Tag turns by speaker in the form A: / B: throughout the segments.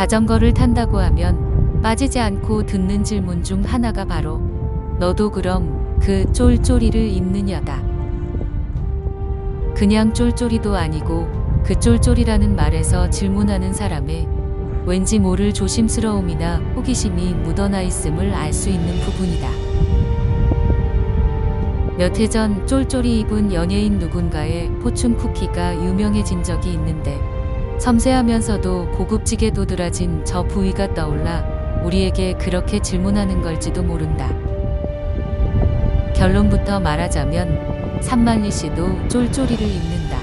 A: 자전거를 탄다고 하면 빠지지 않고 듣는 질문 중 하나가 바로 너도 그럼 그 쫄쫄이를 입느냐다. 그냥 쫄쫄이도 아니고 그 쫄쫄이라는 말에서 질문하는 사람의 왠지 모를 조심스러움이나 호기심이 묻어나 있음을 알 수 있는 부분이다. 몇 해 전 쫄쫄이 입은 연예인 누군가의 포춘 쿠키가 유명해진 적이 있는데 섬세하면서도 고급지게 도드라진 저 부위가 떠올라 우리에게 그렇게 질문하는 걸지도 모른다. 결론부터 말하자면 산만리 씨도 쫄쫄이를 입는다.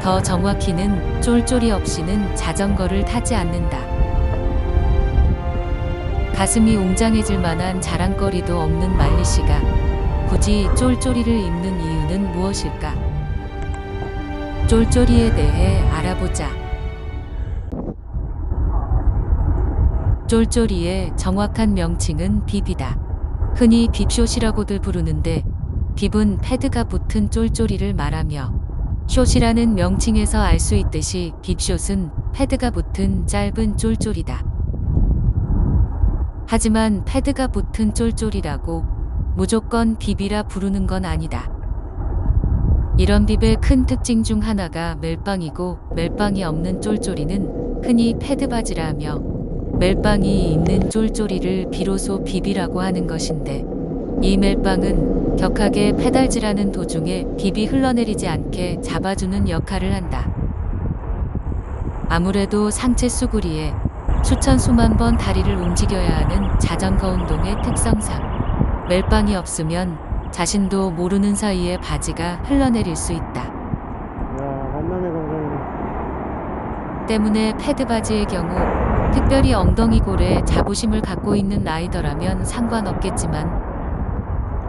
A: 더 정확히는 쫄쫄이 없이는 자전거를 타지 않는다. 가슴이 웅장해질 만한 자랑거리도 없는 말리 씨가 굳이 쫄쫄이를 입는 이유는 무엇일까? 쫄쫄이에 대해 알아보자. 쫄쫄이의 정확한 명칭은 빕이다. 흔히 빕숏이라고들 부르는데 빕은 패드가 붙은 쫄쫄이를 말하며 숏이라는 명칭에서 알 수 있듯이 빕숏은 패드가 붙은 짧은 쫄쫄이다. 하지만 패드가 붙은 쫄쫄이라고 무조건 빕이라 부르는 건 아니다. 이런 빕의 큰 특징 중 하나가 멜빵이고 멜빵이 없는 쫄쫄이는 흔히 패드 바지라 하며 멜빵이 있는 쫄쫄이를 비로소 빕이라고 하는 것인데 이 멜빵은 격하게 페달질하는 도중에 빕이 흘러내리지 않게 잡아주는 역할을 한다. 아무래도 상체 수구리에 수천 수만 번 다리를 움직여야 하는 자전거 운동의 특성상 멜빵이 없으면 자신도 모르는 사이에 바지가 흘러내릴 수 있다.
B: 만남의 광장이네.
A: 때문에 패드 바지의 경우 특별히 엉덩이 골에 자부심을 갖고 있는 라이더라면 상관없겠지만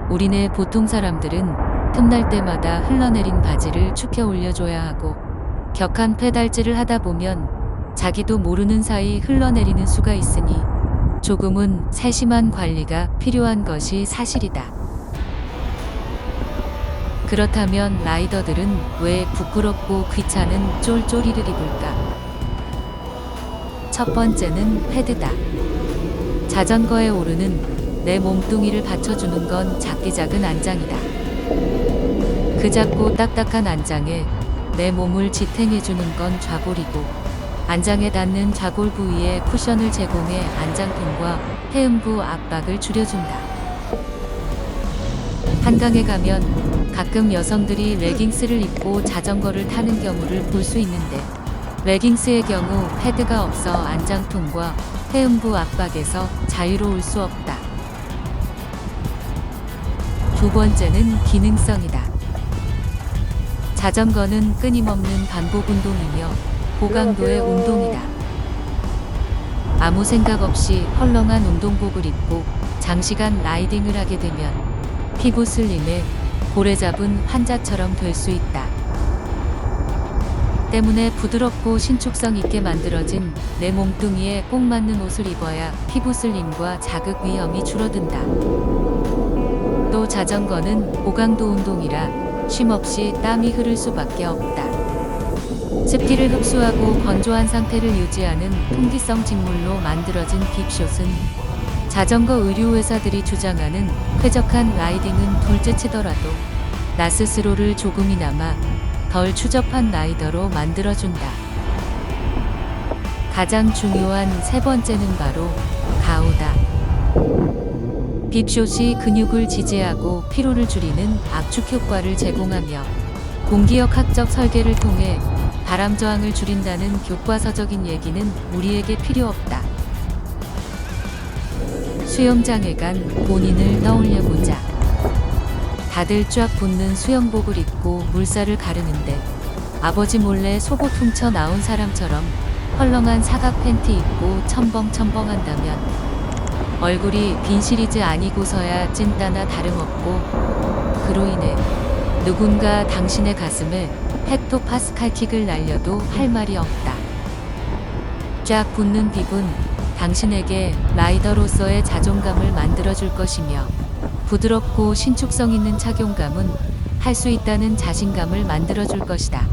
A: 우리네 보통 사람들은 틈날 때마다 흘러내린 바지를 축혀 올려줘야 하고 격한 페달질을 하다 보면 자기도 모르는 사이 흘러내리는 수가 있으니 조금은 세심한 관리가 필요한 것이 사실이다. 그렇다면 라이더들은 왜 부끄럽고 귀찮은 쫄쫄이를 입을까? 첫 번째는 패드다. 자전거에 오르는 내 몸뚱이를 받쳐주는 건 작디 작은 안장이다. 그 작고 딱딱한 안장에 내 몸을 지탱해주는 건 좌골이고 안장에 닿는 좌골 부위에 쿠션을 제공해 안장통과 회음부 압박을 줄여준다. 한강에 가면 가끔 여성들이 레깅스를 입고 자전거를 타는 경우를 볼 수 있는데 레깅스의 경우 패드가 없어 안장통과 회음부 압박에서 자유로울 수 없다. 두 번째는 기능성이다. 자전거는 끊임없는 반복 운동이며 고강도의 운동이다. 아무 생각 없이 헐렁한 운동복을 입고 장시간 라이딩을 하게 되면 피부 슬림에 고래 잡은 환자처럼 될 수 있다. 때문에 부드럽고 신축성 있게 만들어진 내 몸뚱이에 꼭 맞는 옷을 입어야 피부 슬림과 자극 위험이 줄어든다. 또 자전거는 고강도 운동이라 쉼없이 땀이 흐를 수밖에 없다. 습기를 흡수하고 건조한 상태를 유지하는 통기성 직물로 만들어진 빕숏은 자전거 의류회사들이 주장하는 쾌적한 라이딩은 둘째치더라도 나 스스로를 조금이나마 덜 추접한 라이더로 만들어준다. 가장 중요한 세 번째는 바로 가우다. 빕숏이 근육을 지지하고 피로를 줄이는 압축 효과를 제공하며 공기역학적 설계를 통해 바람 저항을 줄인다는 교과서적인 얘기는 우리에게 필요 없다. 수영장에 간 본인을 떠올려보자. 다들 쫙 붙는 수영복을 입고 물살을 가르는데 아버지 몰래 속옷 훔쳐 나온 사람처럼 헐렁한 사각 팬티 입고 첨벙첨벙한다면 얼굴이 빈 시리즈 아니고서야 찐따나 다름없고 그로 인해 누군가 당신의 가슴에 헥토파스칼킥을 날려도 할 말이 없다. 쫙 붙는 빕은 당신에게 라이더로서의 자존감을 만들어줄 것이며 부드럽고 신축성 있는 착용감은 할 수 있다는 자신감을 만들어줄 것이다.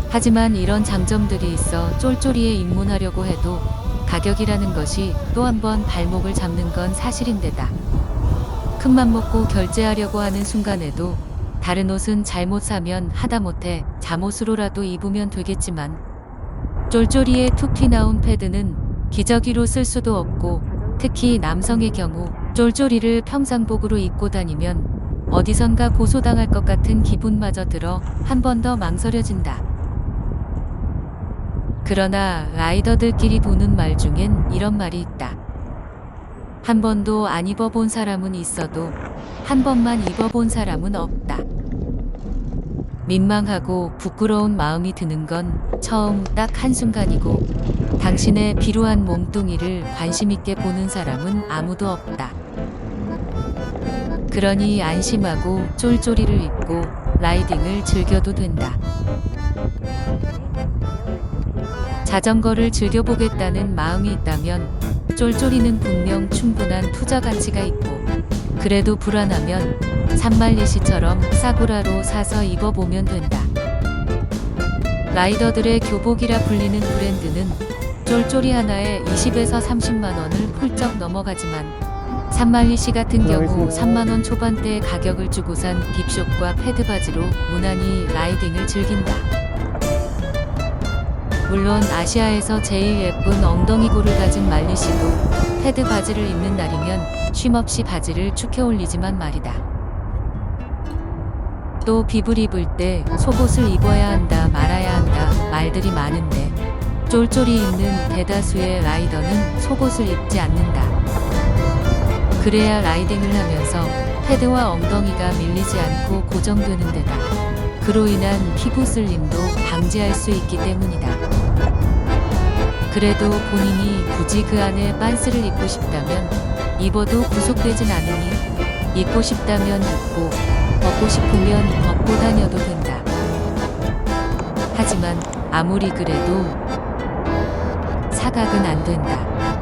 A: 하지만 이런 장점들이 있어 쫄쫄이에 입문하려고 해도 가격이라는 것이 또 한 번 발목을 잡는 건 사실인데다. 큰맘 먹고 결제하려고 하는 순간에도 다른 옷은 잘못 사면 하다못해 잠옷으로라도 입으면 되겠지만 쫄쫄이에 툭 튀나온 패드는 기저귀로 쓸 수도 없고 특히 남성의 경우 쫄쫄이를 평상복으로 입고 다니면 어디선가 고소당할 것 같은 기분마저 들어 한 번 더 망설여진다. 그러나 라이더들끼리 도는 말 중엔 이런 말이 있다. 한 번도 안 입어본 사람은 있어도 한 번만 입어본 사람은 없다. 민망하고 부끄러운 마음이 드는 건 처음 딱 한순간이고 당신의 비루한 몸뚱이를 관심 있게 보는 사람은 아무도 없다. 그러니 안심하고 쫄쫄이를 입고 라이딩을 즐겨도 된다. 자전거를 즐겨보겠다는 마음이 있다면 쫄쫄이는 분명 충분한 투자 가치가 있고 그래도 불안하면 산말리시처럼 싸구라로 사서 입어보면 된다. 라이더들의 교복이라 불리는 브랜드는 쫄쫄이 하나에 20에서 30만 원을 훌쩍 넘어가지만 산말리시 같은 경우 3만 원 초반대의 가격을 주고 산 딥숏과 패드 바지로 무난히 라이딩을 즐긴다. 물론 아시아에서 제일 예쁜 엉덩이골을 가진 말리시도 패드 바지를 입는 날이면 쉼없이 바지를 축혀 올리지만 말이다. 또 비불 입을 때 속옷을 입어야 한다 말아야 한다 말들이 많은데 쫄쫄이 입는 대다수의 라이더는 속옷을 입지 않는다. 그래야 라이딩을 하면서 패드와 엉덩이가 밀리지 않고 고정되는 데다 그로 인한 피부 슬림도 방지할 수 있기 때문이다. 그래도 본인이 굳이 그 안에 빤스를 입고 싶다면 입어도 구속되진 않으니 입고 싶다면 입고 벗고 싶으면 벗고 다녀도 된다. 하지만 아무리 그래도 사각은 안 된다.